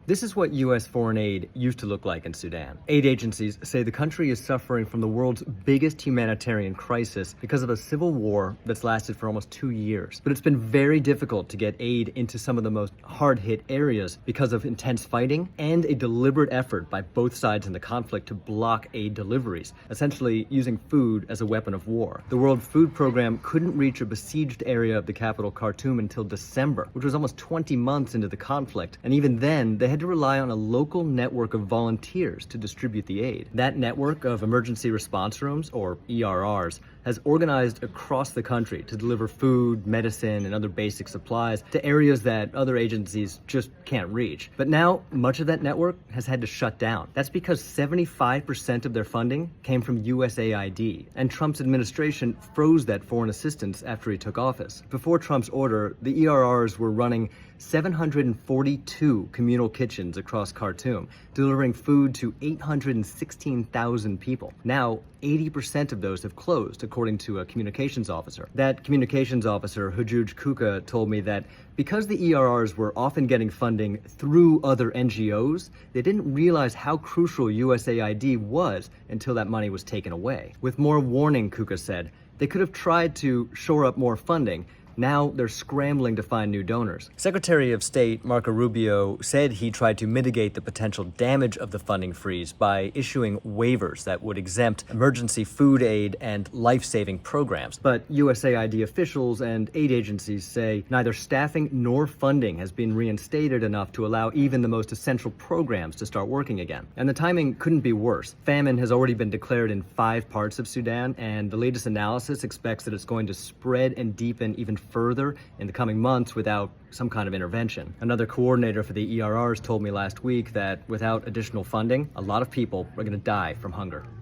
This is what U.S. foreign aid used to look like in Sudan. Aid agencies say the country is suffering from the world's biggest humanitarian crisis because of a civil war that's lasted for almost 2 years. But it's been very difficult to get aid into some of the most hard-hit areas because of intense fighting and a deliberate effort by both sides in the conflict to block aid deliveries, essentially using food as a weapon of war. The World Food Program couldn't reach a besieged area of the capital Khartoum until December, which was almost 20 months into the conflict, and even then they had to rely on a local network of volunteers to distribute the aid. That network of emergency response rooms, or ERRs, has organized across the country to deliver food, medicine, and other basic supplies to areas that other agencies just can't reach. But now, much of that network has had to shut down. That's because 75% of their funding came from USAID, and Trump's administration froze that foreign assistance after he took office. Before Trump's order, the ERRs were running 742 communal kitchens across Khartoum, delivering food to 816,000 people. Now, 80% of those have closed, according to a communications officer. That communications officer, Hujuj Kuka, told me that because the ERRs were often getting funding through other NGOs, they didn't realize how crucial USAID was until that money was taken away. With more warning, Kuka said, they could have tried to shore up more funding. Now they're scrambling to find new donors. Secretary of State Marco Rubio said he tried to mitigate the potential damage of the funding freeze by issuing waivers that would exempt emergency food aid and life-saving programs. But USAID officials and aid agencies say neither staffing nor funding has been reinstated enough to allow even the most essential programs to start working again. And the timing couldn't be worse. Famine has already been declared in 5 parts of Sudan, and the latest analysis expects that it's going to spread and deepen even further in the coming months without some kind of intervention. Another coordinator for the ERRs told me last week that without additional funding, a lot of people are going to die from hunger.